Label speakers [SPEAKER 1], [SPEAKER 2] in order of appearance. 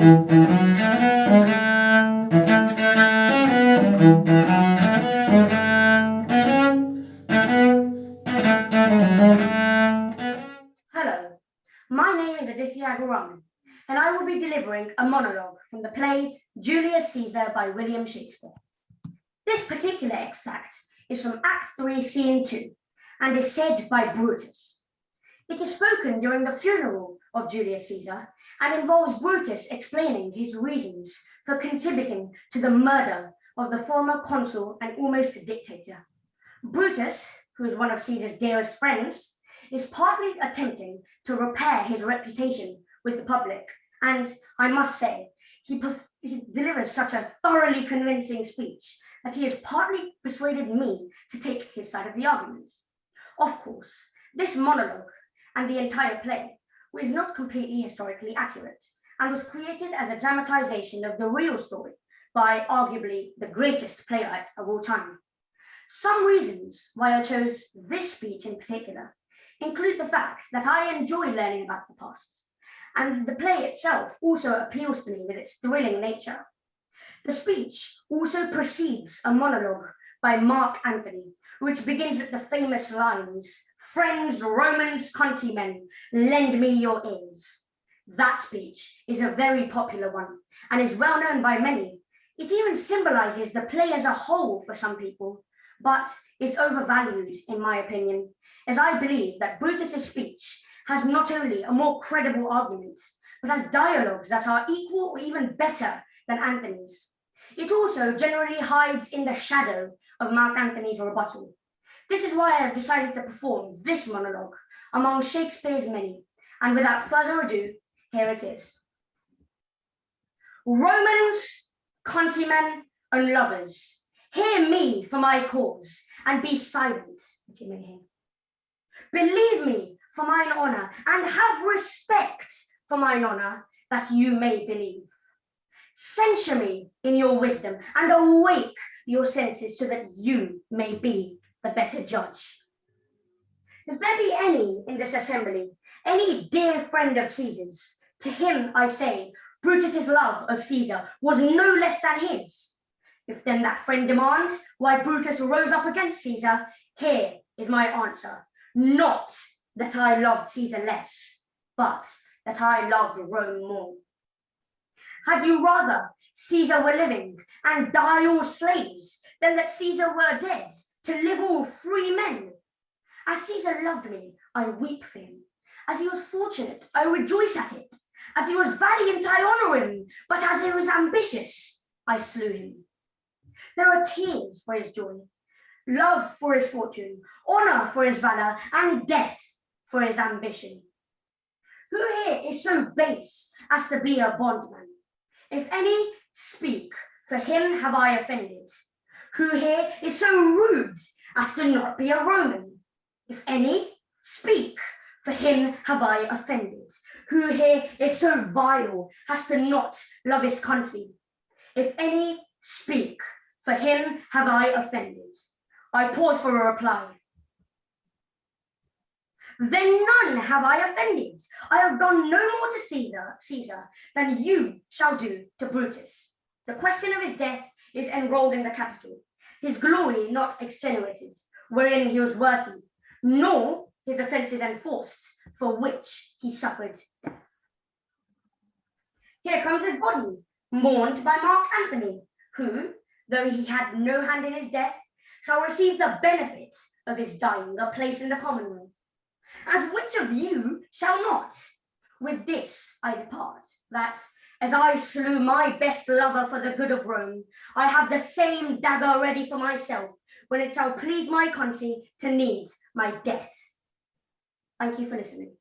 [SPEAKER 1] Hello, my name is Adithya, and I will be delivering a monologue from the play Julius Caesar by William Shakespeare. This particular extract is from Act III, Scene 2, and is said by Brutus. It is spoken during the funeral of Julius Caesar and involves Brutus explaining his reasons for contributing to the murder of the former consul and almost dictator. Brutus, who is one of Caesar's dearest friends, is partly attempting to repair his reputation with the public, and I must say, he delivers such a thoroughly convincing speech that he has partly persuaded me to take his side of the argument. Of course, this monologue and the entire play was not completely historically accurate and was created as a dramatization of the real story by arguably the greatest playwright of all time. Some reasons why I chose this speech in particular include the fact that I enjoy learning about the past, and the play itself also appeals to me with its thrilling nature. The speech also precedes a monologue by Mark Antony, which begins with the famous lines, "Friends, Romans, countrymen, lend me your ears." That speech is a very popular one and is well known by many. It even symbolizes the play as a whole for some people, but is overvalued in my opinion, as I believe that Brutus's speech has not only a more credible argument, but has dialogues that are equal or even better than Antony's. It also generally hides in the shadow of Mark Antony's rebuttal. This is why I have decided to perform this monologue among Shakespeare's many, and without further ado, here it is. Romans, countrymen, and lovers, hear me for my cause, and be silent that you may hear. Believe me for mine honour, and have respect for mine honour, that you may believe. Censure me in your wisdom, and awake your senses, so that you may be the better judge. If there be any in this assembly, any dear friend of Caesar's, to him I say, Brutus's love of Caesar was no less than his. If then that friend demands why Brutus rose up against Caesar, here is my answer. Not that I loved Caesar less, but that I loved Rome more. Had you rather Caesar were living and die all slaves, than that Caesar were dead to live all free men? As Caesar loved me, I weep for him. As he was fortunate, I rejoice at it. As he was valiant, I honour him. But as he was ambitious, I slew him. There are tears for his joy, love for his fortune, honour for his valour, and death for his ambition. Who here is so base as to be a bondman? If any, speak, for him have I offended. Who here is so rude as to not be a Roman? If any, speak, for him have I offended. Who here is so vile as to not love his country? If any, speak, for him have I offended. I pause for a reply. Then none have I offended. I have done no more to Caesar than you shall do to Brutus. The question of his death is enrolled in the Capitol, his glory not extenuated, wherein he was worthy, nor his offences enforced, for which he suffered death. Here comes his body, mourned by Mark Antony, who, though he had no hand in his death, shall receive the benefit of his dying, a place in the Commonwealth. As which of you shall not? With this I depart, that, as I slew my best lover for the good of Rome, I have the same dagger ready for myself, when it shall please my country to need my death. Thank you for listening.